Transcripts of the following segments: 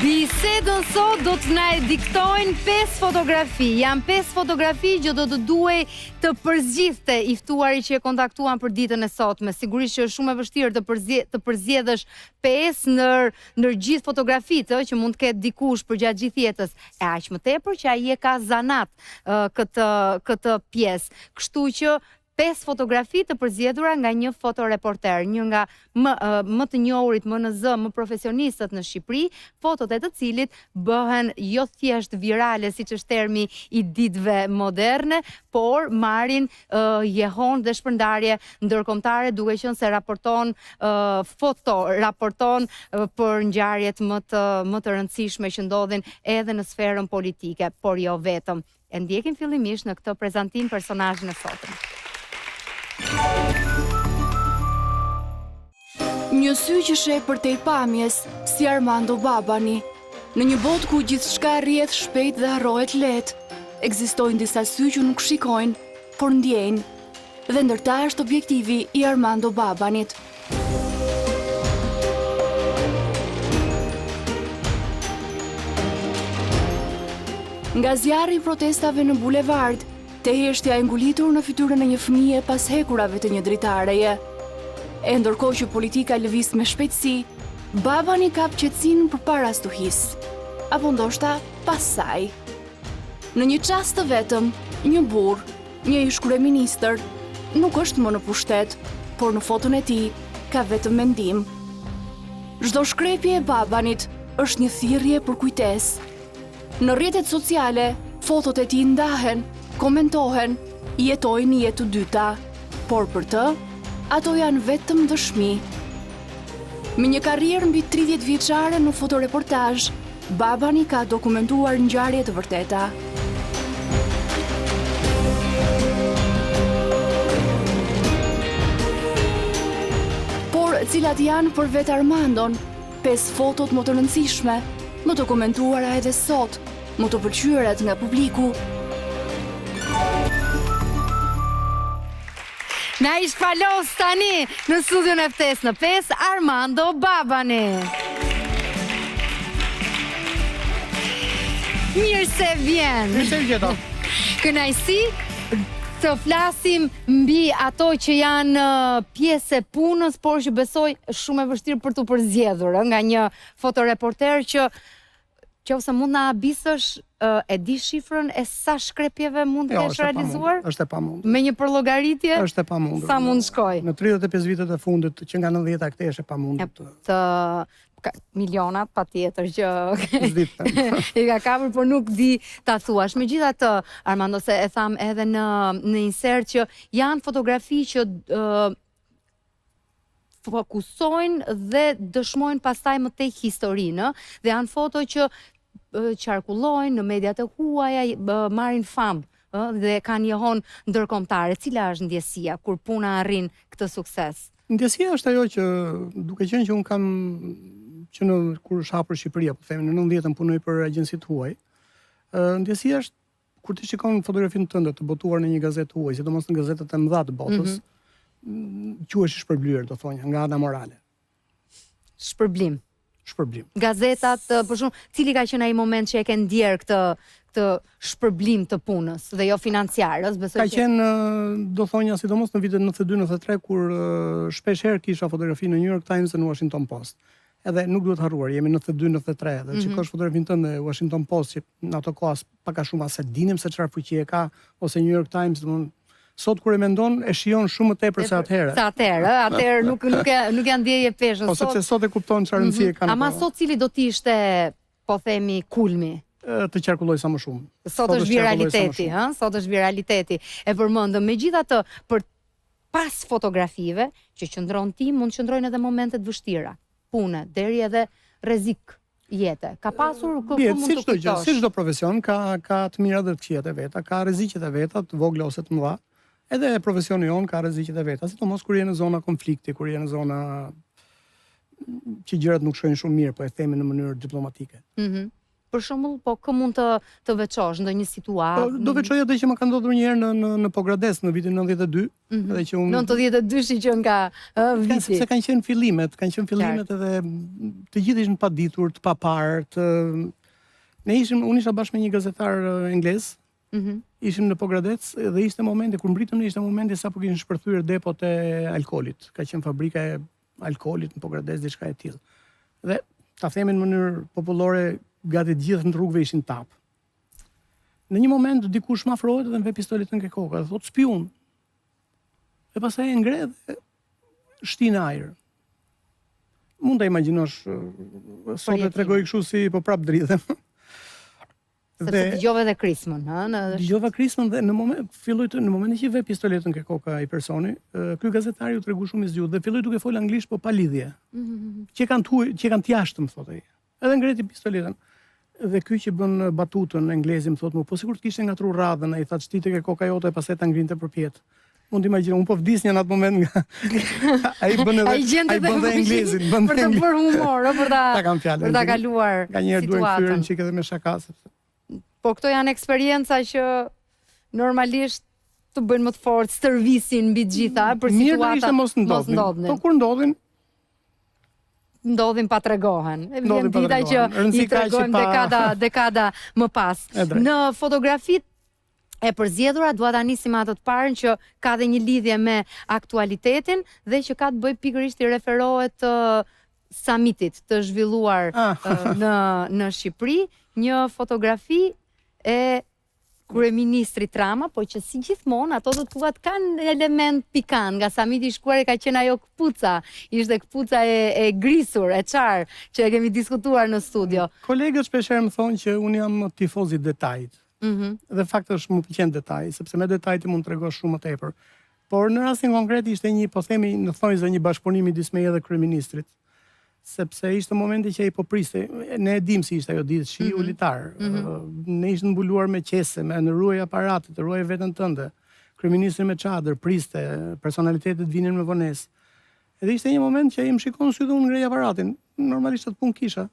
Bisedën sot do të na e diktojnë 5 fotografi. Janë 5 fotografi që do të duhej të përzgjidhte i ftuari që e kontaktuan për ditën e sotme. Sigurisht që është shumë e vështirë të përzgjedhësh 5 ndër gjithë fotografitë që mund të ketë dikush përgjatë gjithë jetës. E aq më tepër që ai e ka zanat këtë pjesë. Kështu që 5 fotografi të përzgjedhura nga një fotoreporter, një nga më të njohurit, më në zë, më profesionistët në Shqipëri, fotot e të cilit bëhen jo thjesht virale, siç është termi i ditëve moderne, por marrin jehon dhe shpërndarje ndërkombëtare, duke qenë se raporton për ngjarjet më të rëndësishme që ndodhin edhe në sferën politike, por jo vetëm. E ndjekim fillimisht në këtë prezantim personazhin e sotëm. Një sy që sheh përtej pamjes, si Armando Babani. Në një botë ku gjithçka rrjedh shpejt dhe harrohet lehtë, ekzistojnë disa sy që nuk shikojnë, por ndjejnë. Dhe ndërta është objektivi i Armando Babanit. Nga zjarri i protestave në bulevard, te heshtja e ngulitur në fytyrën e një fëmije pas hekurave të një dritareje. E ndërkohë që politika lëviz me shpejtësi, Babani kap qetësinë përpara stuhisë, apo ndoshta pas saj. Në një çast të vetëm, një burr, një ish kryeministër, nuk është më në pushtet, por në foton e tij ka vetëm mendim. Çdo shkrepje e Babanit është një thirrje për kujtesë. Në rrjetet sociale, fotot e tij ndahen, komentohen, jetojnë jetë të dyta, por për të, ato janë vetëm dëshmi. Me një karrierë mbi 30 vjeçare në fotoreportazh, Babani ka dokumentuar ngjarje të vërteta. Por cilat janë për vetë Armandon, 5 fotot më të rëndësishme, më të komentuara edhe sot, më të pëlqyera nga publiku. Na i shpalos tani në studion e ftesë në 5, Armando Babani. Mirë se vjen. Mirë se vjeta. Kënaqësi të flasim mbi ato që janë pjesë e punës, por që besoj shumë e vështirë për të përzgjedhur nga një fotoreporter që ose mund na abisësh, e di shifrën e sa shkrepjeve mund të kesh realizuar? Është e pamundur. Me një përllogaritje? Është e pamundur. Sa mund shkoj? Në 35 vitet e fundit që nga 90-a këtej është e pamundur. Milionat patjetër që s'di. I ka kapur, por nuk di ta thuash. Megjithatë, Armando, se e tham edhe në insert që janë fotografi që fokusojnë dhe dëshmojnë pastaj më tej historinë, dhe janë foto që qarkullojnë në mediat e huaja, marrin famë dhe kanë jehon ndërkombëtare. Cila është ndjesia kur puna arrin këtë sukses? Ndjesia është ajo që, duke qenë që unë kam që kur është hapur Shqipëria, po themi në 90-ën punoj për agjencitë huaj, ndjesia është kur ti shikon fotografinë tënde të botuar në një gazetë huaj, sidomos në gazetet e mëdha të botës, quhesh i shpërblyer, do thonja, nga ana morale. Shpërblim. Gazetat, për shumë, cili ka qenë ai moment që e ke ndjer këtë shpërblim të punës dhe jo financiar, Ka qenë, do thonja, sidomos në vitet 92-93, kur shpesh herë kisha fotografi në New York Times dhe në Washington Post. Edhe nuk duhet harruar, jemi 92-93, dhe çikosh fotografinë tënde në Washington Post, që në ato kohë pak a shumë as e dinim se çfarë fuqie ka, ose New York Times, sot kur e mendon, e shijon shumë më tepër se atëherë. Atëherë nuk janë ndjerje peshën. Po sepse sot e kupton çfarë rëndësie kanë. Ama sot cili do të ishte, po themi, kulmi? Të qarkulloj sa më shumë. Sot është viraliteti, Sot është viraliteti. E përmendëm, megjithatë, për pas fotografive që qëndron ti, mund qëndrojnë edhe momentet vështira, pune, deri edhe rrezik jete. Ka pasur kështu mund të kujtosh. Si çdo profesion ka të mira dhe të këqijat e veta, ka rreziqet e veta, të vogla ose të mëdha. Edhe profesioni jon ka rreziqet e veta, sidomos kur je në zona konflikti, kur je në zona që gjërat nuk shkojnë shumë mirë, po e themi në mënyrë diplomatike. Për shembull, po kë mund të veçosh ndonjë situatë? Do veçoj atë që më ka ndodhur një herë në Pogrades në vitin 92, edhe që 92 që nga viti. Se kanë qenë fillimet edhe të gjithë ishin paditur, të paparë, unë isha bashkë me një gazetar anglez, ishim në Pogradec dhe ishte momenti kur mbritëm ishte momenti sapo kishin shpërthyer depot e alkoolit. Ka qenë fabrika e alkoolit në Pogradec, diçka e tillë. Dhe ta themi në mënyrë popullore, gati të gjithë në rrugëve ishin tap. Në një moment dikush më afrohet dhe më vë pistoletin ke koka dhe thotë spiun. E pastaj e ngre dhe shtin ajër. Mund ta imagjinosh sot e tregoj kështu si po prap dridhem. Sepse dëgjove dhe krismën, ha? Dëgjova krismën dhe në momentin që vë pistoletën ke koka i personi, ky gazetari u tregu shumë i zgjuar dhe filloi duke fol anglisht po pa lidhje. Që kanë të jashtëm, thotë ai. Edhe ngreti pistoletën. Dhe ky që bën batutën anglezi më thotë, po sikur të kishte ngatruar radhën, ai thatë shtite ke koka jote e pastaj ta ngrinte përpjet. Mund të imagjino, unë po vdisnja në atë moment nga ai bën edhe anglezin, për të bërë humor, për ta kaluar situatën. Ka njerë duhen kthyer një çik edhe me shaka sepse. Po këto janë eksperienca që normalisht të bëjnë më të fortë, stërvisin mbi të gjitha për situata mos ndodhin. Po kur ndodhin pa tregohen. Vjen dita që i tregojmë dekada më pas. Në fotografit e përzgjedhura dua ta nisim atë të parën që ka dhe një lidhje me aktualitetin dhe që ka të bëjë pikërisht i referohet të summitit të zhvilluar në Shqipëri, një fotografi e kryeministrit Rama, po që si gjithmonë ato të tuat kanë element pikant, nga summiti i shkuar ka qenë ajo këpuca, ishte këpuca e grisur, e qarë, që e kemi diskutuar në studio. Kolegët shpeshherë më thonë që unë jam tifoz i detajit. Dhe faktikisht më pëlqen detaj, sepse me detajt mund të tregosh shumë më tepër. Por në rastin konkret ishte një, po themi në thonjza, një bashkëpunim midis meje dhe kryeministrit. Sepse ishte momenti që ai po priste, ne e dim si ishte ajo ditë shi ulitar. Ne ishte mbuluar me qese, me në ruaj aparatet, të ruaj veten tënde. Kryeministri me çadër, priste, personalitetet vinin me vonesë. Edhe ishte një moment që ai më shikon sy dhe unë ngrej aparatin. Normalisht atë punë kisha.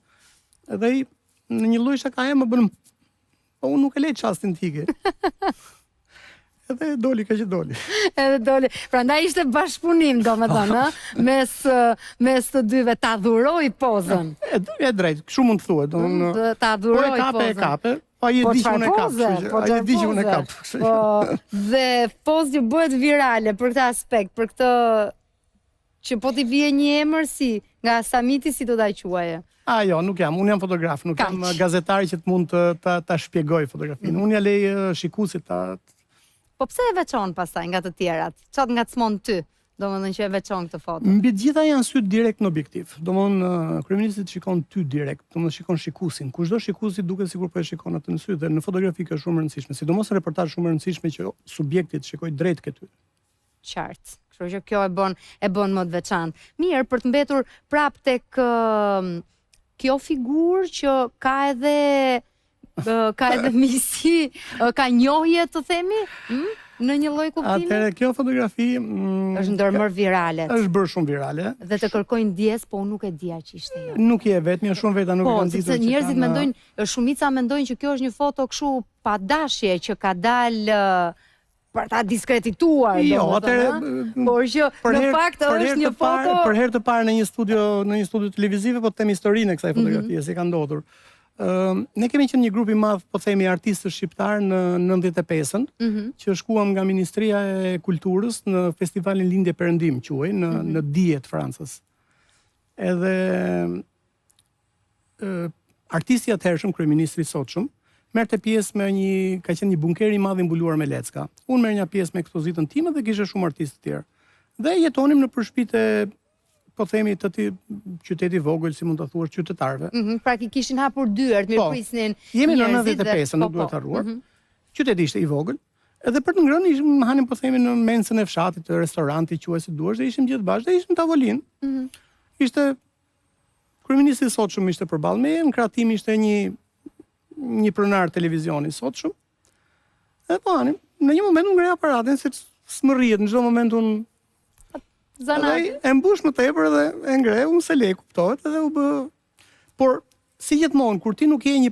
Edhe ai në një lloj shakaje më bën, po unë nuk e lej çastin tike. Edhe doli ka që doli. Edhe doli. Prandaj ishte bashkëpunim, domethënë, mes të dyve, ta dhuroi pozën. E drejt, kështu mund të thuhet, domethënë. Ta dhuroi pozën. Po e kape. Po ai e di që unë e kap. Ai e di që unë e kap. Po, dhe pozë që bëhet virale për këtë aspekt, për këtë që po t'i vije një emër si nga summiti, si do ta quaje? Jo, nuk jam. Unë jam fotograf, nuk jam gazetari që të mund ta shpjegoj fotografinë. Unë ja lej shikuesit ta. Po pse e veçon pastaj nga të tjerat? Çfarë ngacmon ty? Domethënë që e veçon këtë foto. Mbi të gjitha janë syt direkt në objektiv. Domethënë kryeministri shikon ty direkt, domethënë shikon shikuesin. Kushdo shikuesi duket sikur po e shikon atë në sy dhe në fotografi është shumë e rëndësishme, sidomos në reportazh shumë e rëndësishme që subjekti të shikojë drejt ke ty. Qartë. Kështu që kjo e bën më të veçantë. Mirë, për të mbetur prap tek kjo figurë që ka edhe misi, ka njohje të themi, në një lloj kuptimi. Atëherë kjo fotografi është ndërmër virale. Është bërë shumë virale. Dhe të kërkojnë ndjes, po unë nuk e dija që ishte jo. Nuk je vetëm, shumë veta nuk e kanë ditur. Po, sepse njerëzit mendojnë, shumica mendojnë që kjo është një foto kështu pa dashje që ka dalë për ta diskredituar. Jo, atëherë, por që në fakt është një foto për herë të parë në një studio televizive, po të them historinë e kësaj fotografie, si ka ndodhur. Ne kemi qenë një grup i madh, po themi artistë shqiptar në 95-ën, që shkuam nga Ministria e Kulturës në festivalin Lindje Perëndim, quhej, në Dije të Francës. Edhe artisti atëhershëm, kryeministri i sotshëm, merrte pjesë me ka qenë një bunker i madh i mbuluar me lecka. Unë merr një pjesë me ekspozitën time dhe kishte shumë artistë të tjerë. Dhe jetonim në përshpite, po themi të qyteti vogël, si mund ta thuash, qytetarëve. Pra kishin hapur dyert, mirëprisnin. Jemi në 95-ën, nuk duhet harruar. Qyteti ishte i vogël. Edhe për të ngrënë ishim hanim, po themi, në mensën e fshatit, të restorantit, quajse duash, dhe ishim gjithë bashkë, dhe ishim tavolinë. Ishte kryeministri i sotshëm ishte përballë meje, në krahatim ishte një pronar televizioni i sotshëm. Edhe po hanim, në një moment unë ngrej aparatin, se s'më rrihet, në çdo moment unë zanat. E mbush më tepër dhe e ngre, unë se lej, kuptohet, edhe u bë. Por si gjithmonë, kur ti nuk je një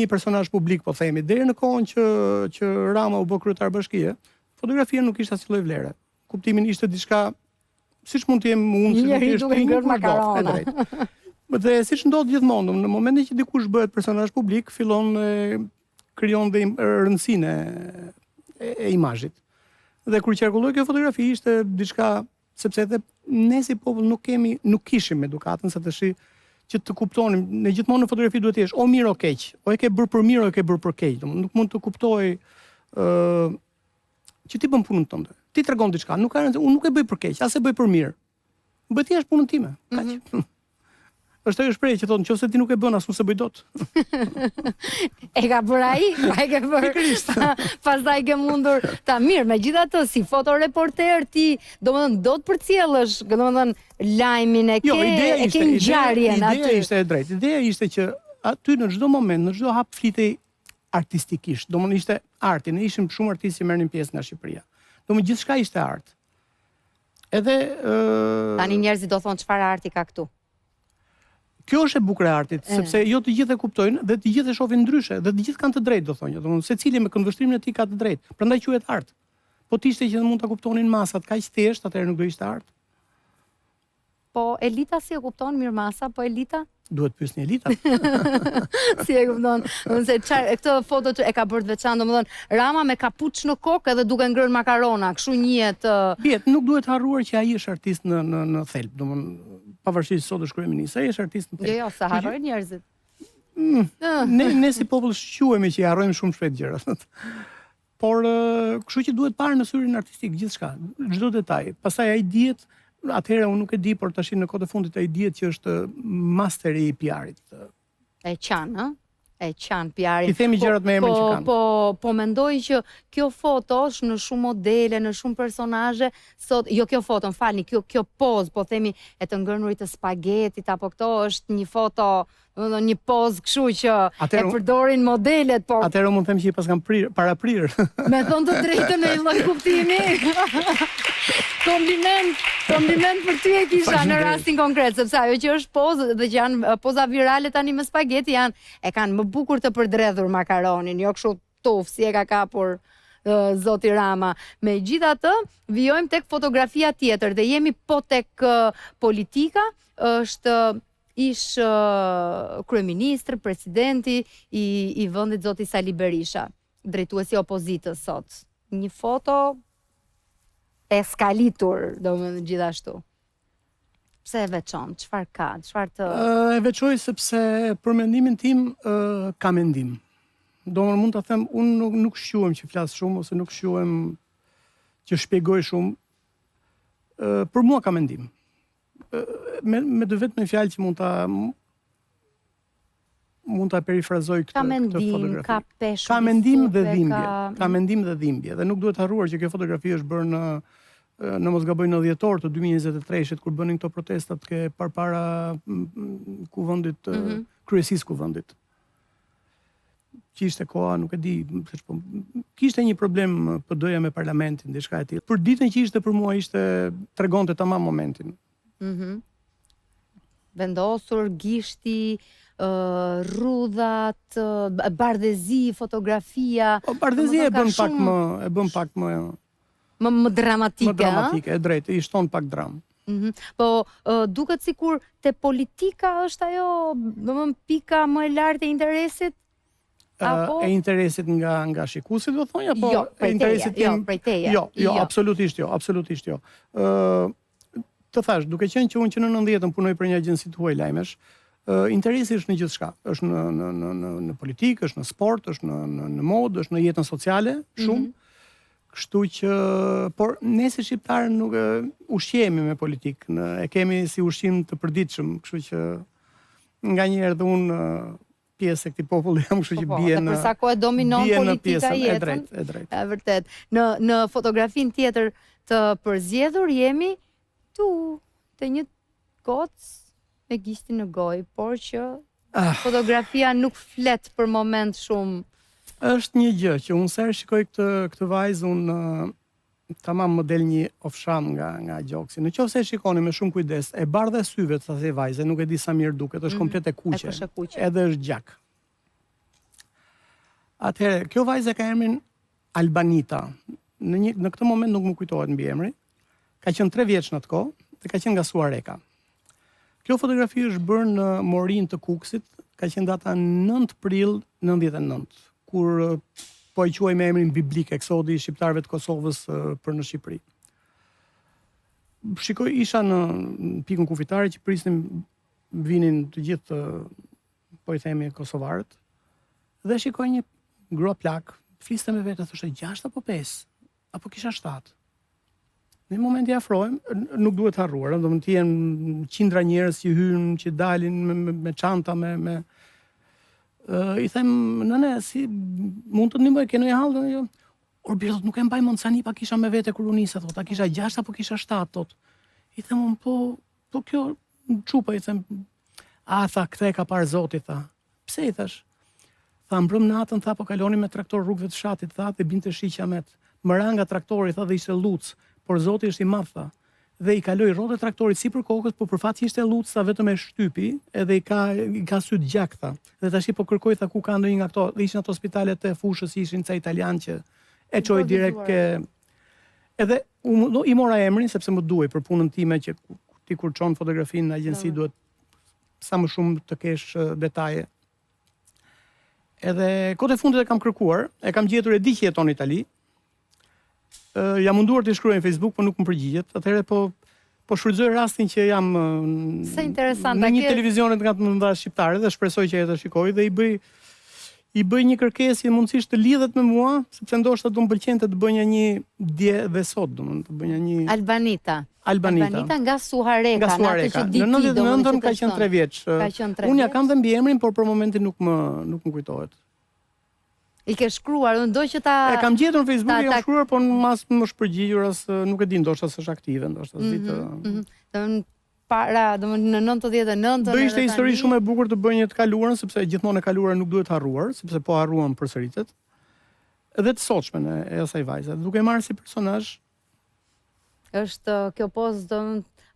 personazh publik, po themi, deri në kohën që Rama u bë kryetar bashkie, fotografia nuk ishte asnjë lloj vlere. Kuptimin ishte diçka siç mund të jem unë, si njëri duke ngrënë makarona. Dhe siç ndodh gjithmonë, në momentin që dikush bëhet personazh publik, fillon krijon dhe rëndësinë e imazhit. Dhe kur qarkulloi kjo fotografi ishte diçka, sepse edhe ne si popull nuk kishim edukatën sa të që të kuptonim, ne gjithmonë në fotografi duhet të jesh o mirë o keq, o e ke bërë për mirë o e ke bërë për keq. Nuk mund të kuptoj që ti bën punën tënde. Ti tregon diçka, nuk ka rëndësi, unë nuk e bëj për keq, as e bëj për mirë. Bëj thjesht punën time. Kaq. Është ajo shprehje që thonë, nëse ti nuk e bën, as unë se bëj dot. E ka bërë ai, ai ke bërë. Pastaj ke mundur ta mirë, megjithatë si fotoreporter ti, domethënë do të përcjellësh, domethënë lajmin e ke, e ke ngjarjen aty. Ideja ishte e drejtë. Ideja ishte që aty në çdo moment, në çdo hap flitej artistikisht. Domethënë ishte arti, ne ishim shumë artistë që merrnin pjesë nga Shqipëria. Domethënë gjithçka ishte art. Edhe tani njerëzit do thonë çfarë arti ka këtu. Kjo është e bukur e artit, sepse jo të gjithë e kuptojnë dhe të gjithë e shohin ndryshe, dhe të gjithë kanë të drejtë, do thonë. Domethënë secili me këndvështrimin e tij ka të drejtë. Prandaj quhet art. Po të ishte që mund ta kuptonin masat kaq thjesht, atëherë nuk do ishte art. Po elita si e kupton mirë masa, po elita? Duhet pyesni elitat. Si e kupton? Se këtë foto e ka bërë të veçantë, domethënë Rama me kapuç në kokë edhe duke ngrënë makarona, kështu njihet. Nuk duhet harruar që ai është artist në thelb, domethënë pavarësisht sot është kryeminist, ai është artist në thelb. Jo, sa harrojnë njerëzit. Ne si popull shquhemi që i harrojmë shumë shpejt gjërat. Por kështu që duhet parë në syrin artistik gjithçka, çdo detaj. Pastaj ai dihet. Atëherë unë nuk e di, por tash në kohët e fundit ai dihet që është master i PR-it. E qan, ë? E qan PR-in. I themi gjërat me emrin që kanë. Po mendoj që kjo foto është në shumë modele, në shumë personazhe, sot jo kjo foto, m'falni, kjo pozë, po themi e të ngërnurit të spagetit apo këto është një foto, domethënë një pozë kështu që e përdorin modelet, por atëherë mund të them që i pas kanë para prir. Me thon të drejtën në një lloj kuptimi. Kompliment për ty e kisha në rastin konkret, sepse ajo që është pozë dhe që janë poza virale tani me spageti e kanë më bukur të përdredhur makaronin, jo kështu tuf si e ka kapur zoti Rama. Megjithatë, vijojmë tek fotografia tjetër dhe jemi po tek politika, është ish kryeministri, presidenti i vendit zoti Sali Berisha, drejtuesi opozitës sot. Një foto e skalitur, domethënë gjithashtu. Pse e veçon? Çfarë ka? Çfarë të e veçoj sepse për mendimin tim ka mendim. Domethënë mund ta them, unë nuk shquhem që flas shumë ose nuk shquhem që shpjegoj shumë. Për mua ka mendim. Me vetëm fjalë që mund ta perifrazoj këtë fotografi. Ka peshë. Ka mendim dhe dhimbje. Ka mendim dhe dhimbje. Dhe nuk duhet harruar që kjo fotografi është bërë në mos gaboj në dhjetor të 2023-shit, kur bënin këto protestat përpara kuvendit, kryesisë kuvendit. Që ishte koha, nuk e di, kishte një problem PD-ja me parlamentin, diçka e tillë. Për ditën që ishte për mua tregonte tamam momentin. Vendosur, gishti, rrudhat, bardhezi, fotografia. Bardhezia e bën pak më dramatike. Më dramatike, e drejtë, i shton pak dramë. Po duket sikur te politika është ajo, domethënë pika më e lartë e interesit. E interesit nga shikuesit, do thonja, apo e interesit tim? Prej teje. Jo, absolutisht jo. Të thash, duke qenë që unë që në 90-ën punoj për një agjenci të huaj lajmesh, interesi është në gjithçka. Është në politikë, është në sport, është në modë, është në jetën sociale, shumë. Kështu që, por ne si shqiptarë nuk ushqehemi me politikë, e kemi si ushqim të përditshëm, kështu që nganjëherë dhe unë pjesë e këtij populli jam, kështu që bie në për sa kohë dominon politika jetën. E drejtë. Vërtet. Në fotografinë tjetër të përzgjedhur jemi tu te një gocë me gishtin në gojë, por që fotografia nuk flet për moment shumë. Është një gjë që unë sa shikoj këtë vajzë, unë tamam më del një ofsham nga gjoksi. Në qoftë se e shikoni me shumë kujdes, e bardha e syve të asaj vajze, nuk e di sa mirë duket, është komplet e kuqe. Edhe është gjak. Atëherë, kjo vajze ka emrin Albanita. Në këtë moment nuk më kujtohet mbi emri. Ka qenë 3 vjeç në atë kohë dhe ka qenë nga Suareka. Kjo fotografi është bërë në Morin të Kukësit, ka qenë data 9 prill 99, kur po e quaj me emrin biblik eksodi i shqiptarëve të Kosovës për në Shqipëri. Shikoj, isha në pikën kufitare që prisnim vinin të gjithë, po i themi, kosovarët, dhe shikoj një gro plak, fliste me vete, thoshte 6 apo 5, apo kisha 7. Në moment i afrojmë, nuk duhet harruar, do të jenë qindra njerëz që hyn, që dalin me çanta, i them, nëne, si mund të ndihmoj, ke ndonjë hall? Jo. Orbir, nuk e mbaj mend sa nipa kisha me vete kur u nisa, thot, a kisha 6 apo kisha 7, thot. I them, po kjo çupa, i them, tha, këtë e ka parë Zoti, tha. Pse i thash? Tha, mbrëm natën, tha, po kaloni me traktor rrugëve të fshatit, tha, dhe binte shi qamet. Më ra nga traktori, tha, dhe ishte luc, por Zoti është i madh, tha. Dhe i kaloi rrotë traktorit sipër kokës, po përfat që ishte luc, sa vetëm e shtypi, edhe i ka syt gjak, tha. Dhe tash po kërkoi, tha, ku ka ndonjë nga këto, dhe ishin ato spitalet e fushës, ishin ca italian që e çoi direkt ke. Edhe i mora emrin sepse më duhej për punën time që ti kur çon fotografinë në agjenci duhet sa më shumë të kesh detaje. Edhe kohët e fundit e kam kërkuar, e kam gjetur, e di që jeton në Itali. Jam munduar të shkruaj në Facebook, po nuk më përgjigjet. Atëherë po shfrytëzoj rastin që jam në një televizionet nga të mëdha shqiptare dhe shpresoj që të shikoj dhe i bëj një kërkesë që mundësisht të lidhet me mua, sepse ndoshta do më pëlqente të bënja një dje dhe sot, domethënë të bënja një Albanita nga Suareka, në 99 ka qenë 3 vjeç. Unë ja kam dhe mbi emrin, por për momentin nuk më kujtohet. I ke shkruar, do që ta... E kam gjetur në Facebook, e kam shkruar, po mas më shpërgjigjur, nuk e di, ndoshta s'është aktive, ndoshta s'ditë... Para, në 99... Do ishte histori shumë e bukur të bëj një të kaluarën, sepse gjithmonë e kaluara nuk duhet harruar, sepse po harruam përsëritet. Edhe të sotshmen e asaj vajze, duke marrë si personazh. Është kjo pozë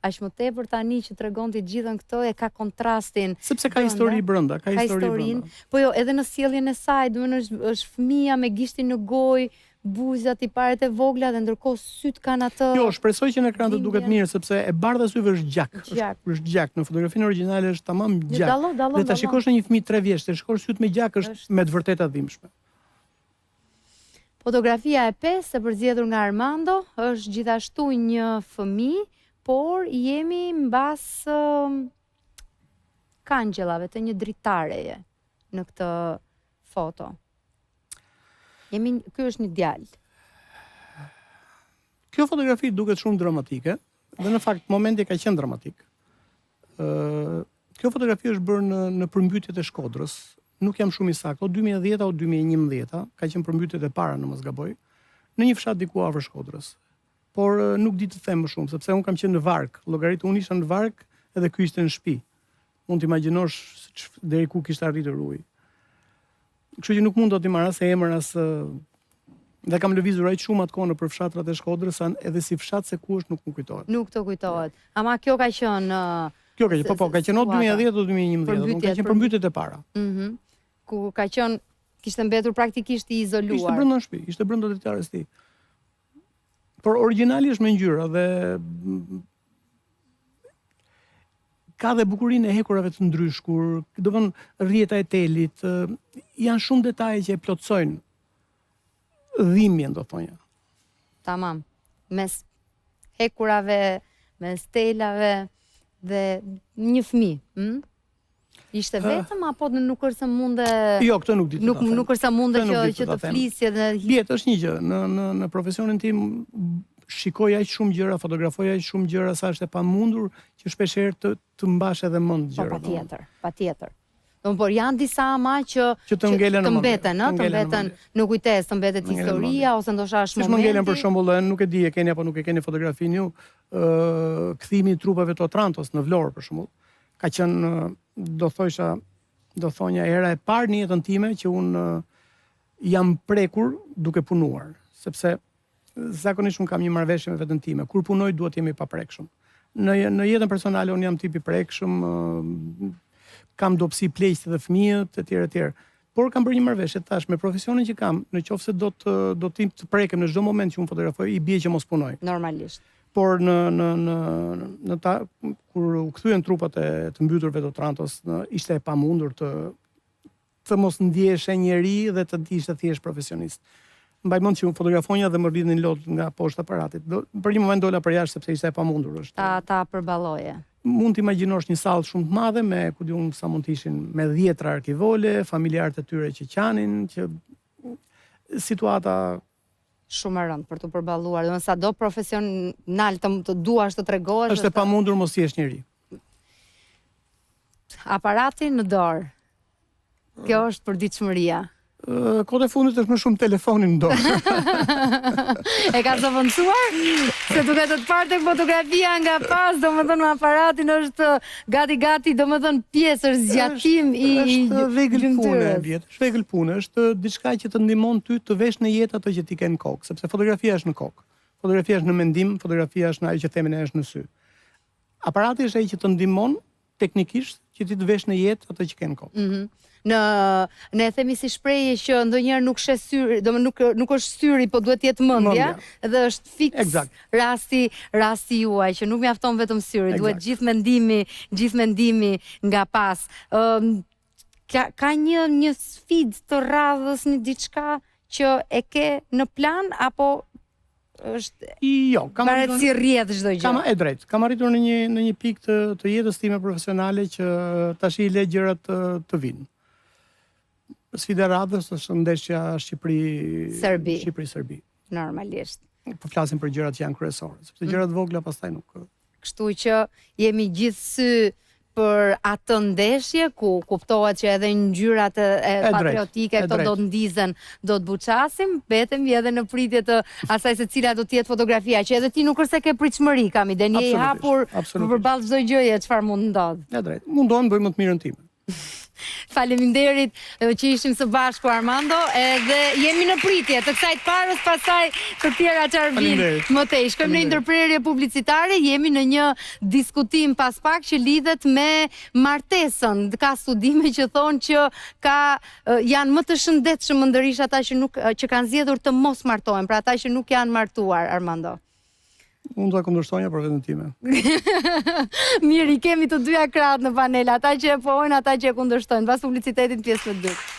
aq më tepër tani që tregon ti gjithën këto e ka kontrastin. Sepse ka histori brenda, ka historinë. Po jo, edhe në sjelljen e saj, domethënë është fëmia me gishtin në gojë, buzat i paret e vogla dhe ndërkohë syt kanë atë. Jo, shpresoj që në ekran të duket mirë sepse e bardha syve është gjak. Është gjak. Në fotografinë origjinale është tamam gjak. Dhe ta shikosh në një fëmijë 3 vjeç, të shikosh syt me gjak është me të vërtetë dhimbshme. Fotografia e 5 e përzgjedhur nga Armando është gjithashtu një fëmijë, por jemi mbas kangjellave të një dritareje në këtë foto. Ky është një djalë. Kjo fotografi duket shumë dramatike, dhe në fakt momenti ka qenë dramatik. Kjo fotografi është bërë në përmbytjet e Shkodrës. Nuk jam shumë i saktë, o 2010 o 2011, ka qenë përmbytjet e para në mos gaboj, në një fshat diku afër Shkodrës. Por nuk di të them më shumë, sepse unë kam qenë në varg, llogaritë unë isha në varg edhe ky ishte në shtëpi. Mund të imagjinosh deri ku kishte arritur uji. Kështu që nuk mund do t'i marr as emër as dhe kam lëvizur aq shumë atë kohë nëpër fshatrat e Shkodrës, edhe si fshat se ku është nuk më kujtohet. Nuk të kujtohet. Ama kjo ka qenë Kjo ka qenë, ka qenë 2010 o 2011, ka qenë përmbytjet e para. Ku ka qenë kishte mbetur praktikisht i izoluar. Ishte brenda në shtëpi, ishte brenda dritares tij. Por origjinali është me ngjyra dhe ka dhe bukurinë e hekurave të ndryshkur, do të thonë rrjeta e telit, janë shumë detaje që e plotësojnë dhimbjen, do thonja. Tamam. Mes hekurave, mes telave dhe një fëmijë, Ishte vetëm apo nuk është se munde... Jo, këtë nuk di të ta them. Nuk është se munde që të flisje dhe... Bjet, është një gjë. Në profesionin tim shikoj aq shumë gjëra, fotografoj aq shumë gjëra sa është e pamundur që shpeshherë të mbash edhe mend gjëra. Patjetër. Por janë disa ama që të mbeten në kujtesë, të mbetet historia ose ndoshta është momenti. Siç më ngelen për shembull, nuk e di e keni apo nuk e keni fotografinë ju, kthimi i trupave të Otrantos në Vlorë për shembull. Ka qenë, do thonja era e parë në jetën time që unë jam prekur duke punuar, sepse zakonisht unë kam një marrëveshje me veten time. Kur punoj duhet jemi paprekshëm. Në jetën personale unë jam tip i prekshëm, kam dobësi pleqë dhe fëmijët etj. Por kam bërë një marrëveshje tash me profesionin që kam, nëse do të prekem në çdo moment që unë fotografoj, i bie që mos punoj. Normalisht. Por kur u kthyen trupat e të mbyturve të Otrantos, ishte e pamundur të mos ndjehesh njeri dhe të ishte thjesht profesionist. Mbaj mend që unë fotografonja dhe më rridhin lot nga poshtë aparatit. Për një moment dola për jashtë sepse ishte e pamundur. Ta përballoje. Mund të imagjinosh një sallë shumë të madhe me ku diun sa mund të ishin me 10 arkivole, familjarët e tyre që qanin, që situata shumë e rëndë për të përballuar. Do sado profesional të duash të tregohesh. Është e pamundur mos jesh njeri. Aparati në dorë. Kjo është përditshmëria. Kohët e fundit është më shumë telefonin në dorë. E ka zëvendësuar se duket të parë tek fotografia nga pas, domethënë aparatin është gati, domethënë pjesë është zgjatim i është vegël pune, është vegël pune, është diçka që të ndihmon ty të vesh në jetë ato që ti ke në kokë, sepse fotografia është në kokë. Fotografia është në mendim, fotografia është në ajo që themin e është në sy. Aparati është ai që të ndihmon teknikisht që ti të vesh në jetë ato që ke në kokë. Ne themi si shprehje që ndonjëherë nuk sheh syri, domethënë nuk është syri, po duhet të jetë mendja, dhe është fiks rasti juaj që nuk mjafton vetëm syri, duhet gjithë mendimi nga pas. Ka një sfidë të radhës, një diçka që e ke në plan apo është varet si rrjedh çdo gjë? Kam arritur në një pikë të jetës time profesionale që tash i le gjërat të vinë. Sfida e radhës është ndeshja Shqipëri-Serbi. Normalisht. Po flasim për gjërat që janë kryesore, sepse gjërat vogla pastaj nuk. Kështu që jemi gjithsej për atë ndeshje ku kuptohet që edhe ngjyrat e patriotike këto do të ndizen, do të buçasim, betemi edhe në pritje të asaj se cila do të jetë fotografia, që edhe ti nuk është se ke pritshmëri, kam idenë je i hapur përballë çdo gjëje çfarë mund ndodh. Ja drejt. Mundohem bëj më të mirën time. Faleminderit që ishim së bashku, Armando, edhe jemi në pritje të kësaj parës, pastaj të tjera që vinë më tej. Shkojmë në ndërprerje publicitare, jemi në një diskutim pas pak që lidhet me martesën. Ka studime që thonë që janë më të shëndetshëm ndërish ata që kanë zgjedhur të mos martohen, pra ata që nuk janë martuar, Armando. Unë do ta kundërshtonja për veten time. Mirë, i kemi të dyja krahët në panel, ata që e pohojnë, ata që e kundërshtojnë. Pas publicitetit pjesë të dytë.